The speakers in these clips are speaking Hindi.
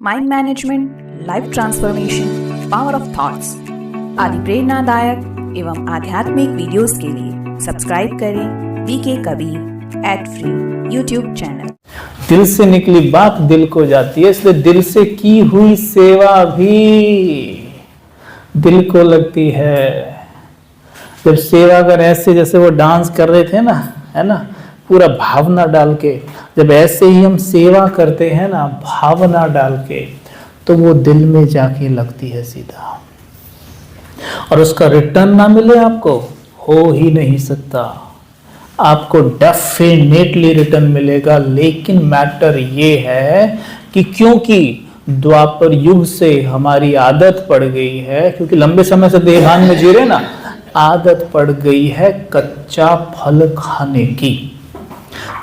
Mind management, life transformation, power of thoughts आदि प्रेरणादायक एवं आध्यात्मिक वीडियोस के लिए सब्सक्राइब करें VK Kabir @free YouTube channel. दिल से निकली बात दिल को जाती है, इसलिए दिल से की हुई सेवा भी दिल को लगती है। जब सेवा कर ऐसे जैसे वो डांस कर रहे थे ना, है ना, पूरा भावना डाल के, जब ऐसे ही हम सेवा करते हैं ना भावना डाल के, तो वो दिल में जाके लगती है सीधा, और उसका रिटर्न ना मिले आपको, हो ही नहीं सकता। आपको डेफिनेटली रिटर्न मिलेगा, लेकिन मैटर ये है कि क्योंकि द्वापर युग से हमारी आदत पड़ गई है, क्योंकि लंबे समय से देहान में जी रहे ना, आदत पड़ गई है कच्चा फल खाने की।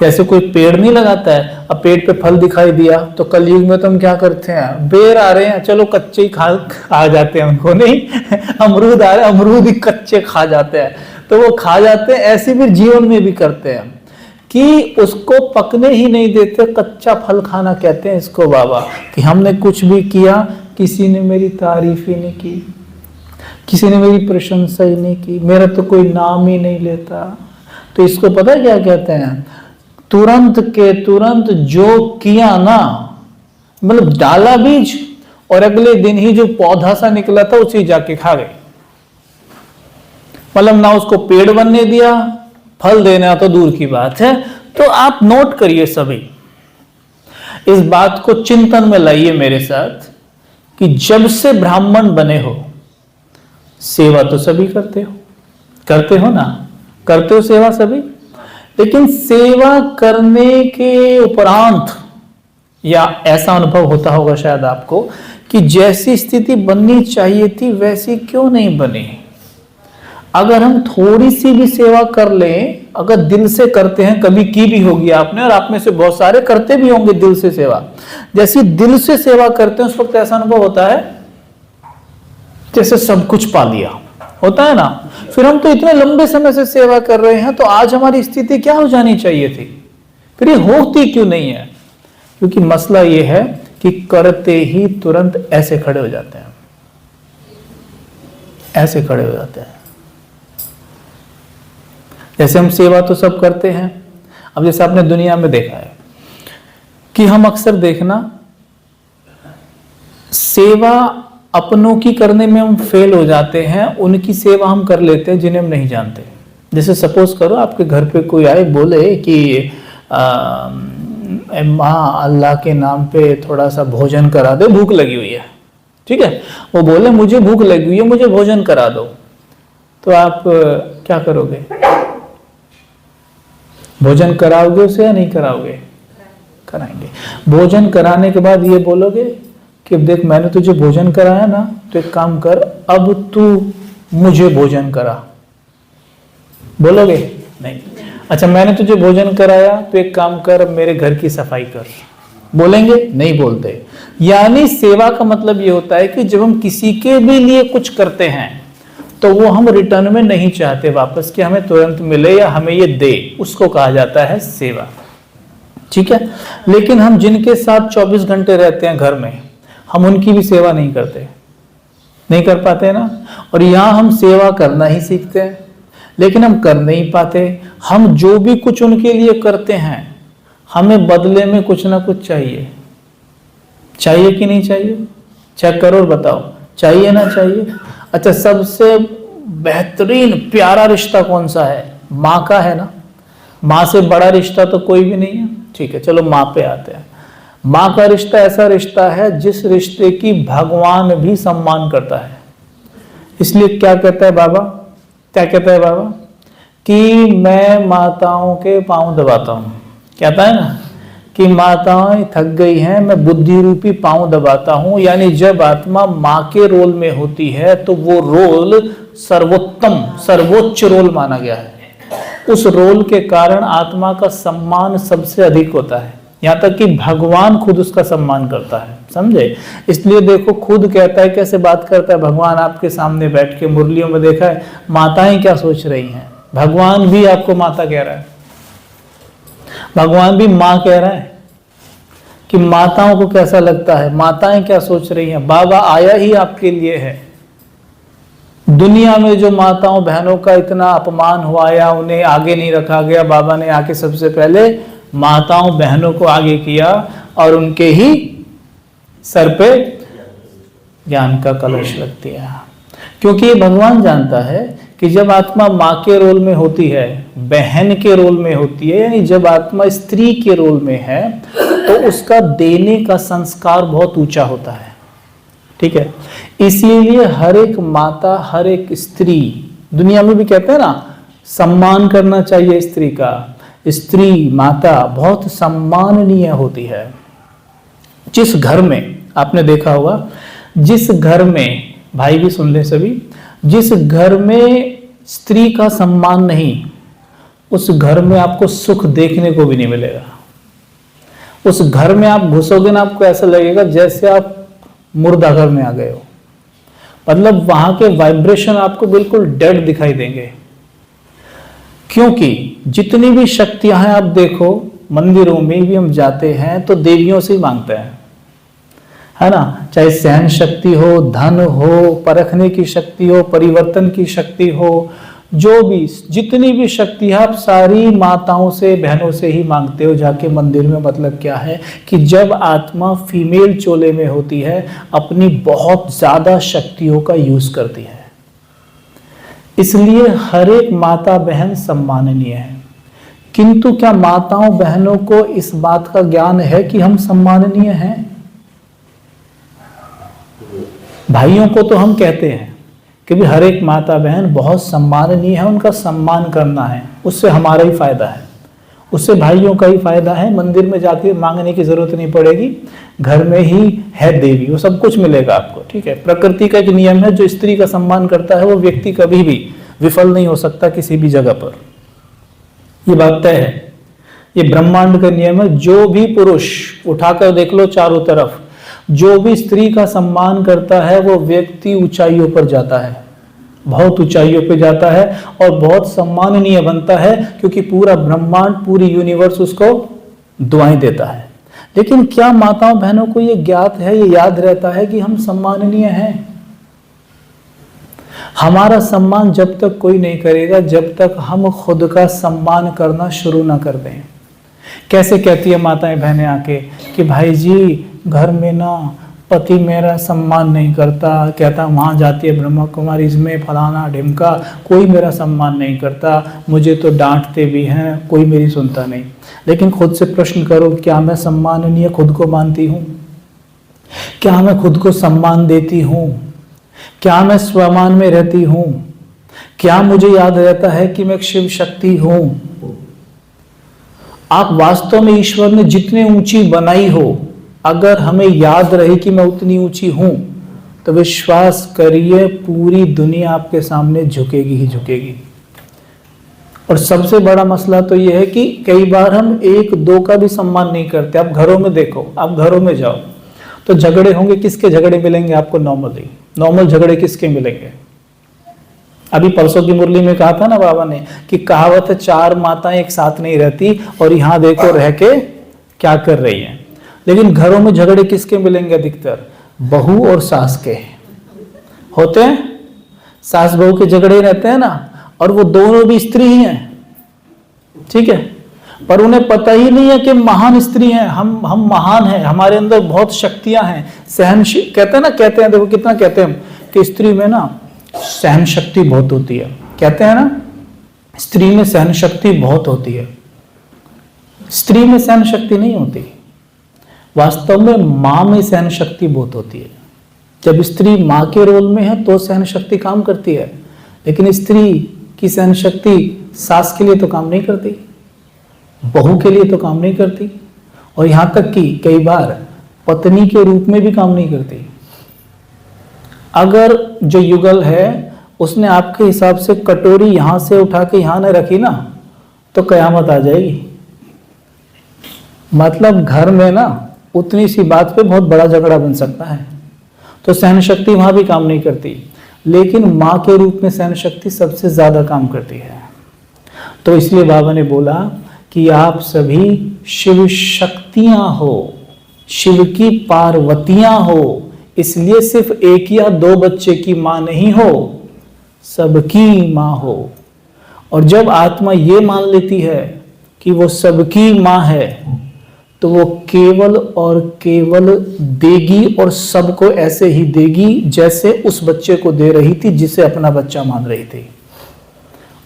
जैसे कोई पेड़ नहीं लगाता है, अब पेड़ पे फल दिखाई दिया तो कलयुग में तो हम क्या करते हैं, बेर आ रहे हैं चलो कच्चे ही खा जाते हैं उनको, नहीं अमरूद आ रहे हैं अमरूद ही कच्चे खा जाते हैं, तो वो खा जाते हैं। ऐसे भी जीवन में भी करते हैं कि उसको पकने ही नहीं देते, कच्चा फल खाना कहते हैं इसको बाबा। कि हमने कुछ भी किया, किसी ने मेरी तारीफ ही नहीं की, किसी ने मेरी प्रशंसा ही नहीं की, मेरा तो कोई नाम ही नहीं लेता। तो इसको पता क्या कहते हैं, तुरंत के तुरंत जो किया ना, मतलब डाला बीज और अगले दिन ही जो पौधा सा निकला था उसे जाके खा गए। मतलब ना उसको पेड़ बनने दिया, फल देना तो दूर की बात है। तो आप नोट करिए सभी, इस बात को चिंतन में लाइए मेरे साथ कि जब से ब्राह्मण बने हो, सेवा तो सभी करते हो ना, करते हो सेवा सभी, लेकिन सेवा करने के उपरांत या ऐसा अनुभव होता होगा शायद आपको कि जैसी स्थिति बननी चाहिए थी वैसी क्यों नहीं बनी। अगर हम थोड़ी सी भी सेवा कर लें, अगर दिल से करते हैं, कभी की भी होगी आपने, और आप में से बहुत सारे करते भी होंगे दिल से सेवा, जैसी दिल से सेवा करते हैं उस वक्त ऐसा अनुभव होता है जैसे सब कुछ पा लिया होता है ना। फिर हम तो इतने लंबे समय से सेवा कर रहे हैं, तो आज हमारी स्थिति क्या हो जानी चाहिए थी, फिर ये होती क्यों नहीं है? क्योंकि मसला ये है कि करते ही तुरंत ऐसे खड़े हो जाते हैं, ऐसे खड़े हो जाते हैं। जैसे हम सेवा तो सब करते हैं, अब जैसे आपने दुनिया में देखा है कि हम अक्सर देखना सेवा अपनों की करने में हम फेल हो जाते हैं, उनकी सेवा हम कर लेते हैं जिन्हें हम नहीं जानते। जैसे सपोज करो आपके घर पे कोई आए, बोले कि माँ अल्लाह के नाम पे थोड़ा सा भोजन करा दे, भूख लगी हुई है, ठीक है, वो बोले मुझे भूख लगी हुई है, मुझे भोजन करा दो, तो आप क्या करोगे? भोजन कराओगे उसे या नहीं कराओगे? कराएंगे। भोजन कराने के बाद ये बोलोगे कि देख मैंने तुझे भोजन कराया ना, तो एक काम कर, अब तू मुझे भोजन करा, बोलोगे? नहीं। अच्छा मैंने तुझे भोजन कराया तो एक काम कर, मेरे घर की सफाई कर, बोलेंगे? नहीं बोलते। यानी सेवा का मतलब ये होता है कि जब हम किसी के भी लिए कुछ करते हैं तो वो हम रिटर्न में नहीं चाहते वापस कि हमें तुरंत मिले या हमें ये दे, उसको कहा जाता है सेवा, ठीक है। लेकिन हम जिनके साथ 24 घंटे रहते हैं घर में, हम उनकी भी सेवा नहीं करते, नहीं कर पाते ना। और यहां हम सेवा करना ही सीखते हैं, लेकिन हम कर नहीं पाते। हम जो भी कुछ उनके लिए करते हैं, हमें बदले में कुछ ना कुछ चाहिए, चाहिए कि नहीं चाहिए? चेक करो और बताओ, चाहिए ना चाहिए? अच्छा सबसे बेहतरीन प्यारा रिश्ता कौन सा है? माँ का है ना। माँ से बड़ा रिश्ता तो कोई भी नहीं है, ठीक है, चलो माँ पे आते हैं। माँ का रिश्ता ऐसा रिश्ता है जिस रिश्ते की भगवान भी सम्मान करता है। इसलिए क्या कहता है बाबा, क्या कहता है बाबा कि मैं माताओं के पांव दबाता हूं, कहता है ना कि माताएं थक गई हैं, मैं बुद्धि रूपी पांव दबाता हूं। यानी जब आत्मा माँ के रोल में होती है तो वो रोल सर्वोत्तम सर्वोच्च रोल माना गया है। उस रोल के कारण आत्मा का सम्मान सबसे अधिक होता है, यहाँ तक कि भगवान खुद उसका सम्मान करता है, समझे। इसलिए देखो खुद कहता है, कैसे बात करता है भगवान आपके सामने बैठ के, मुरलियों में देखा है माताएं क्या सोच रही हैं, भगवान भी आपको माता कह रहा है, भगवान भी माँ कह रहा है। कि माताओं को कैसा लगता है, माताएं क्या सोच रही हैं। बाबा आया ही आपके लिए है। दुनिया में जो माताओं बहनों का इतना अपमान हुआ या उन्हें आगे नहीं रखा गया, बाबा ने आके सबसे पहले माताओं बहनों को आगे किया और उनके ही सर पे ज्ञान का कलश रख दिया। क्योंकि भगवान जानता है कि जब आत्मा माँ के रोल में होती है, बहन के रोल में होती है, यानी जब आत्मा स्त्री के रोल में है, तो उसका देने का संस्कार बहुत ऊंचा होता है। ठीक है, इसीलिए हर एक माता, हर एक स्त्री, दुनिया में भी कहते हैं ना, सम्मान करना चाहिए स्त्री का। स्त्री माता बहुत सम्माननीय होती है। जिस घर में, आपने देखा होगा, जिस घर में, भाई भी सुन ले सभी, जिस घर में स्त्री का सम्मान नहीं, उस घर में आपको सुख देखने को भी नहीं मिलेगा। उस घर में आप घुसोगे ना, आपको ऐसा लगेगा जैसे आप मुर्दा घर में आ गए हो। मतलब वहां के वाइब्रेशन आपको बिल्कुल डेड दिखाई देंगे। क्योंकि जितनी भी शक्तियां हैं, आप देखो मंदिरों में भी हम जाते हैं तो देवियों से ही मांगते हैं, है ना। चाहे सहन शक्ति हो, धन हो, परखने की शक्ति हो, परिवर्तन की शक्ति हो, जो भी जितनी भी शक्ति है, आप सारी माताओं से, बहनों से ही मांगते हो जाके मंदिर में। मतलब क्या है कि जब आत्मा फीमेल चोले में होती है, अपनी बहुत ज्यादा शक्तियों का यूज करती है। इसलिए हर एक माता बहन सम्माननीय है। किंतु क्या माताओं बहनों को इस बात का ज्ञान है कि हम सम्माननीय हैं? भाइयों को तो हम कहते हैं कि भी हर एक माता बहन बहुत सम्माननीय है, उनका सम्मान करना है, उससे हमारा ही फायदा है, उससे भाइयों का ही फायदा है। मंदिर में जाके मांगने की जरूरत नहीं पड़ेगी, घर में ही है देवी, वो सब कुछ मिलेगा आपको। ठीक है, प्रकृति का एक नियम है, जो स्त्री का सम्मान करता है वो व्यक्ति कभी भी विफल नहीं हो सकता किसी भी जगह पर, ये बात तय है। ये ब्रह्मांड का नियम है। जो भी पुरुष, उठाकर देख लो चारों तरफ, जो भी स्त्री का सम्मान करता है वो व्यक्ति ऊंचाइयों पर जाता है, बहुत ऊंचाइयों पर जाता है और बहुत सम्माननीय बनता है, क्योंकि पूरा ब्रह्मांड, पूरी यूनिवर्स उसको दुआएं देता है। लेकिन क्या माताओं बहनों को ये ज्ञात है, ये याद रहता है कि हम सम्माननीय हैं? हमारा सम्मान जब तक कोई नहीं करेगा, जब तक हम खुद का सम्मान करना शुरू ना कर दें। कैसे कहती है माताएं बहनें आके कि भाई जी घर में ना पति मेरा सम्मान नहीं करता, कहता वहाँ जाती है ब्रह्मा कुमारी में फलाना ढिमका, कोई मेरा सम्मान नहीं करता, मुझे तो डांटते भी हैं, कोई मेरी सुनता नहीं। लेकिन खुद से प्रश्न करो, क्या मैं सम्माननीय खुद को मानती हूँ? क्या मैं खुद को सम्मान देती हूँ? क्या मैं स्वमान में रहती हूँ? क्या मुझे याद रहता है कि मैं शिव शक्ति हूँ? आप वास्तव में ईश्वर ने जितनी ऊंची बनाई हो, अगर हमें याद रहे कि मैं उतनी ऊंची हूं, तो विश्वास करिए पूरी दुनिया आपके सामने झुकेगी ही झुकेगी। और सबसे बड़ा मसला तो यह है कि कई बार हम एक दो का भी सम्मान नहीं करते। आप घरों में देखो, आप घरों में जाओ तो झगड़े होंगे, किसके झगड़े मिलेंगे आपको? नॉर्मल झगड़े किसके मिलेंगे? अभी परसों की मुरली में कहा था ना बाबा ने कि कहावत है, चार माताएं एक साथ नहीं रहती, और यहाँ देखो रह के क्या कर रही हैं। लेकिन घरों में झगड़े किसके मिलेंगे अधिकतर? बहू और सास के होते हैं। सास बहू के झगड़े रहते हैं ना, और वो दोनों भी स्त्री ही हैं, ठीक है, पर उन्हें पता ही नहीं है कि महान स्त्री हैं, हम महान हैं, हमारे अंदर बहुत शक्तियां हैं। कहते हैं ना, कहते हैं, देखो कितना कहते हैं हम कि स्त्री में ना सहन शक्ति बहुत होती है। कहते हैं ना, स्त्री में सहन शक्ति बहुत होती है। स्त्री में सहन शक्ति नहीं होती, वास्तव में माँ में सहन शक्ति बहुत होती है। जब स्त्री माँ के रोल में है तो सहन शक्ति काम करती है, लेकिन स्त्री की सहन शक्ति सास के लिए तो काम नहीं करती, बहू के लिए तो काम नहीं करती, और यहाँ तक कि कई बार पत्नी के रूप में भी काम नहीं करती। अगर जो युगल है उसने आपके हिसाब से कटोरी यहां से उठा के यहां न रखी ना, तो कयामत आ जाएगी। मतलब घर में ना उतनी सी बात पे बहुत बड़ा झगड़ा बन सकता है। तो सहन शक्ति वहां भी काम नहीं करती, लेकिन माँ के रूप में सहन शक्ति सबसे ज्यादा काम करती है। तो इसलिए बाबा ने बोला कि आप सभी शिव शक्तियां हो, शिव की पार्वतियां हो, इसलिए सिर्फ एक या दो बच्चे की मां नहीं हो, सबकी मां हो। और जब आत्मा ये मान लेती है कि वो सबकी मां है, तो वो केवल और केवल देगी, और सबको ऐसे ही देगी जैसे उस बच्चे को दे रही थी जिसे अपना बच्चा मान रही थी।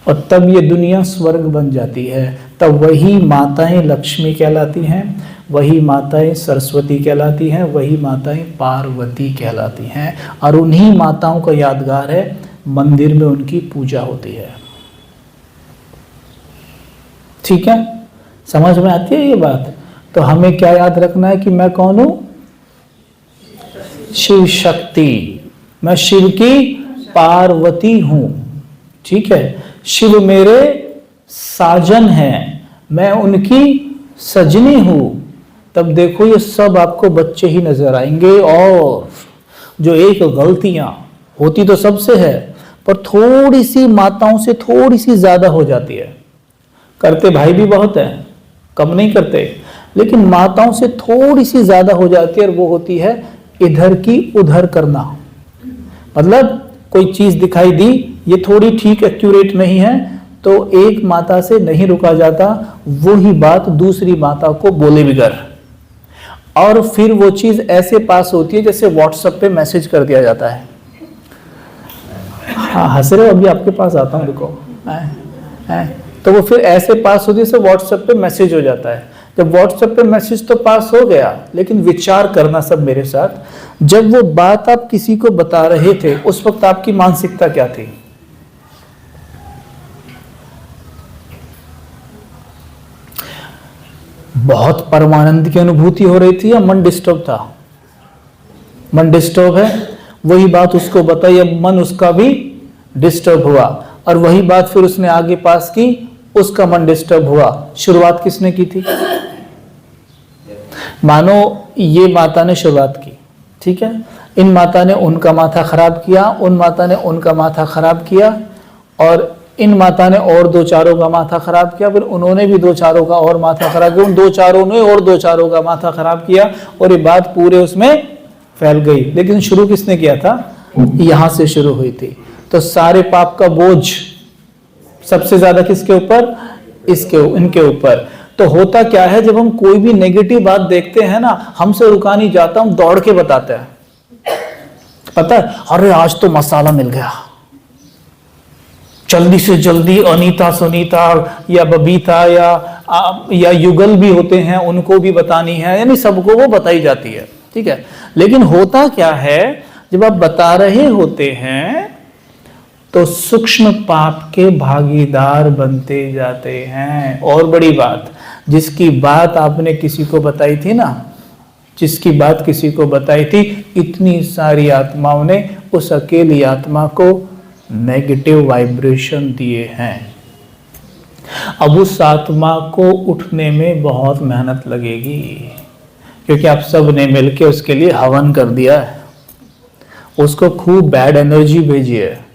और तब ये दुनिया स्वर्ग बन जाती है। तब वही माताएं लक्ष्मी कहलाती हैं, वही माताएं सरस्वती कहलाती हैं, वही माताएं पार्वती कहलाती हैं। और उन्हीं माताओं का यादगार है, मंदिर में उनकी पूजा होती है। ठीक है, समझ में आती है ये बात? तो हमें क्या याद रखना है कि मैं कौन हूं? शिव शक्ति, मैं शिव की पार्वती हूं। ठीक है, शिव मेरे साजन हैं, मैं उनकी सजनी हूं। तब देखो ये सब आपको बच्चे ही नजर आएंगे। और जो एक गलतियां होती तो सबसे है, पर थोड़ी सी माताओं से थोड़ी सी ज्यादा हो जाती है। करते भाई भी बहुत है, कम नहीं करते, लेकिन माताओं से थोड़ी सी ज्यादा हो जाती है, और वो होती है इधर की उधर करना। मतलब कोई चीज दिखाई दी, ये थोड़ी ठीक एक्यूरेट नहीं है, तो एक माता से नहीं रुका जाता, वो ही बात दूसरी माता को बोले बिगर, और फिर वो चीज ऐसे पास होती है जैसे व्हाट्सएप पे मैसेज कर दिया जाता है। हाँ, हंस रहे हो? अभी आपके पास आता हूं, रुको। तो वो फिर ऐसे पास होती है जैसे व्हाट्सएप पे मैसेज हो जाता है। जब व्हाट्सएप पे मैसेज तो पास हो गया, लेकिन विचार करना सब मेरे साथ, जब वो बात आप किसी को बता रहे थे, उस वक्त आपकी मानसिकता क्या थी? बहुत परमानंद की अनुभूति हो रही थी, या मन डिस्टर्ब था? मन डिस्टर्ब है, वही बात उसको बताई, अब मन उसका भी डिस्टर्ब हुआ, और वही बात फिर उसने आगे पास की, उसका मन डिस्टर्ब हुआ। शुरुआत किसने की थी? मानो ये माता ने शुरुआत की, ठीक है, इन माता ने उनका माथा खराब किया, उन माता ने उनका माथा खराब किया, और इन माता ने और दो चारों का माथा खराब किया, फिर उन्होंने भी दो चारों का और माथा खराब किया, उन दो चारों ने और दो चारों का माथा खराब किया, और ये बात पूरे उसमें फैल गई। लेकिन शुरू किसने किया था? यहां से शुरू हुई थी। तो सारे पाप का बोझ सबसे ज्यादा किसके ऊपर? इनके ऊपर। तो होता क्या है, जब हम कोई भी नेगेटिव बात देखते हैं ना, हमसे रुका नहीं जाता, हम दौड़ के बताते हैं। पता है, अरे आज तो मसाला मिल गया, जल्दी से जल्दी अनीता सुनीता या बबीता या युगल भी होते हैं, उनको भी बतानी है, यानी सबको वो बताई जाती है। ठीक है, लेकिन होता क्या है, जब आप बता रहे होते हैं तो सूक्ष्म पाप के भागीदार बनते जाते हैं। और बड़ी बात, जिसकी बात आपने किसी को बताई थी ना, जिसकी बात किसी को बताई थी, इतनी सारी आत्माओं ने उस अकेली आत्मा को नेगेटिव वाइब्रेशन दिए हैं। अब उस आत्मा को उठने में बहुत मेहनत लगेगी, क्योंकि आप सब ने मिलके उसके लिए हवन कर दिया है, उसको खूब बैड एनर्जी भेजी है।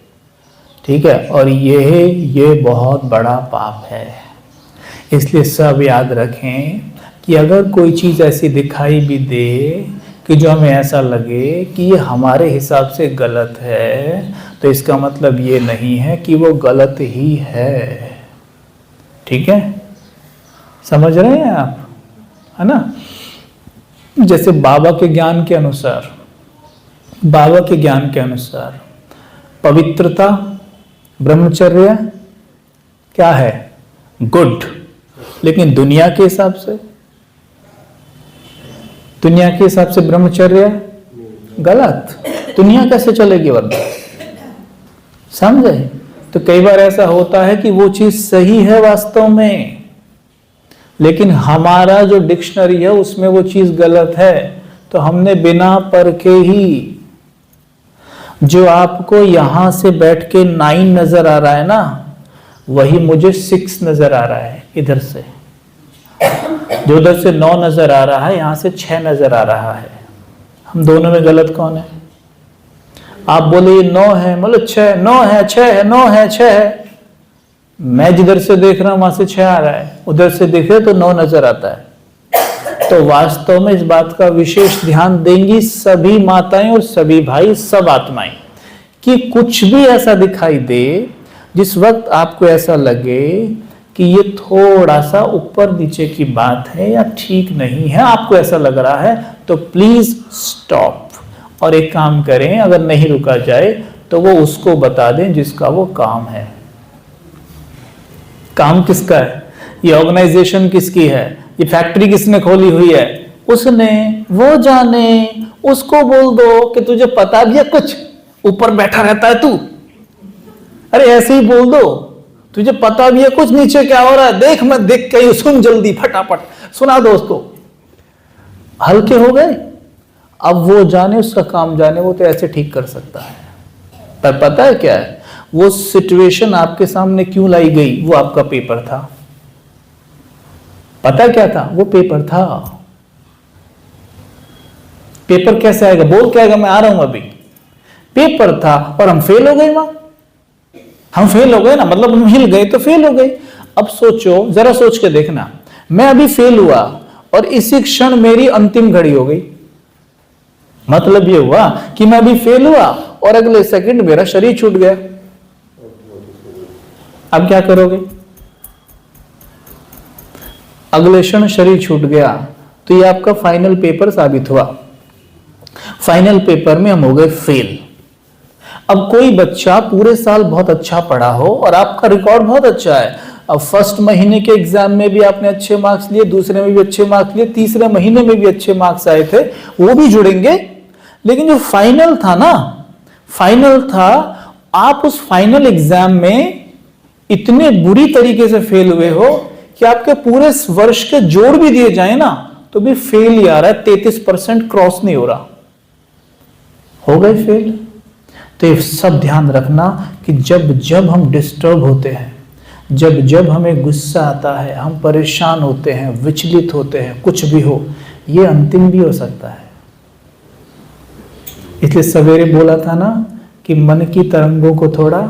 ठीक है, और ये बहुत बड़ा पाप है। इसलिए सब याद रखें कि अगर कोई चीज ऐसी दिखाई भी दे कि जो हमें ऐसा लगे कि ये हमारे हिसाब से गलत है, तो इसका मतलब ये नहीं है कि वो गलत ही है। ठीक है, समझ रहे हैं आप? है ना? जैसे बाबा के ज्ञान के अनुसार पवित्रता, ब्रह्मचर्य क्या है? गुड। लेकिन दुनिया के हिसाब से ब्रह्मचर्य गलत। दुनिया कैसे चलेगी वरना? समझे? तो कई बार ऐसा होता है कि वो चीज सही है वास्तव में, लेकिन हमारा जो डिक्शनरी है उसमें वो चीज गलत है। तो हमने बिना परखे ही, जो आपको यहां से बैठ के 9 नजर आ रहा है ना, वही मुझे 6 नजर आ रहा है इधर से। जो उधर से 9 नजर आ रहा है, यहां से 6 नजर आ रहा है। हम दोनों में गलत कौन है? आप बोले ये 9 है, बोले 6, 9 है, 6 है, 9 है, 6 है। मैं जिधर से देख रहा हूं वहां से 6 आ रहा है, उधर से देखे तो 9 नजर आता है। तो वास्तव में इस बात का विशेष ध्यान देंगी सभी माताएं और सभी भाई, सब आत्माएं, कि कुछ भी ऐसा दिखाई दे जिस वक्त आपको ऐसा लगे कि ये थोड़ा सा ऊपर नीचे की बात है या ठीक नहीं है, आपको ऐसा लग रहा है, तो प्लीज स्टॉप और एक काम करें, अगर नहीं रुका जाए तो वो उसको बता दें जिसका वो काम है। काम किसका है? ये ऑर्गेनाइजेशन किसकी है? ये फैक्ट्री किसने खोली हुई है? उसने, वो जाने, उसको बोल दो कि तुझे पता भी है कुछ, ऊपर बैठा रहता है तू, अरे ऐसे ही बोल दो, तुझे पता भी है कुछ नीचे क्या हो रहा है, देख मत देख के सुन, जल्दी फटाफट सुना दो उसको। हल्के हो गए। अब वो जाने, उसका काम जाने, वो तो ऐसे ठीक कर सकता है। पर पता है क्या है, वो सिचुएशन आपके सामने क्यों लाई गई? वो आपका पेपर था। पता क्या था? वो पेपर था। पेपर कैसे आएगा? बोल के आएगा मैं आ रहा हूं अभी। पेपर था और हम फेल हो गए वहां। हम फेल हो गए ना, मतलब हम हिल गए तो फेल हो गए। अब सोचो, जरा सोच के देखना, मैं अभी फेल हुआ और इसी क्षण मेरी अंतिम घड़ी हो गई। मतलब ये हुआ कि मैं अभी फेल हुआ और अगले सेकंड मेरा शरीर छूट गया। अब क्या करोगे? अगले क्षण शरीर छूट गया तो ये आपका फाइनल पेपर साबित हुआ। फाइनल पेपर में हम हो गए फेल। अब कोई बच्चा पूरे साल बहुत अच्छा पढ़ा हो और आपका रिकॉर्ड बहुत अच्छा है, अब फर्स्ट महीने के एग्जाम में भी आपने अच्छे मार्क्स लिए, दूसरे में भी अच्छे मार्क्स लिए, तीसरे महीने में भी अच्छे मार्क्स आए थे, वो भी जुड़ेंगे। लेकिन जो फाइनल था ना, फाइनल था, आप उस फाइनल एग्जाम में इतने बुरी तरीके से फेल हुए हो कि आपके पूरे वर्ष के जोड़ भी दिए जाए ना तो भी फेल ही आ रहा है, 33% क्रॉस नहीं हो रहा। हो गए फेल। तो ये सब ध्यान रखना कि जब जब हम डिस्टर्ब होते हैं, जब जब हमें गुस्सा आता है, हम परेशान होते हैं, विचलित होते हैं, कुछ भी हो, ये अंतिम भी हो सकता है। इसलिए सवेरे बोला था ना कि मन की तरंगों को थोड़ा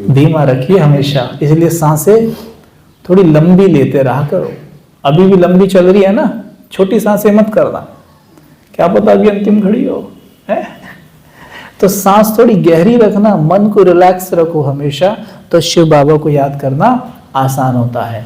धीमा रखिए हमेशा। इसलिए सांसें थोड़ी लंबी लेते रहा करो। अभी भी लंबी चल रही है ना, छोटी सांसें मत करना, क्या पता अभी अंतिम घड़ी हो, है? तो सांस थोड़ी गहरी रखना, मन को रिलैक्स रखो हमेशा, तो शिव बाबा को याद करना आसान होता है।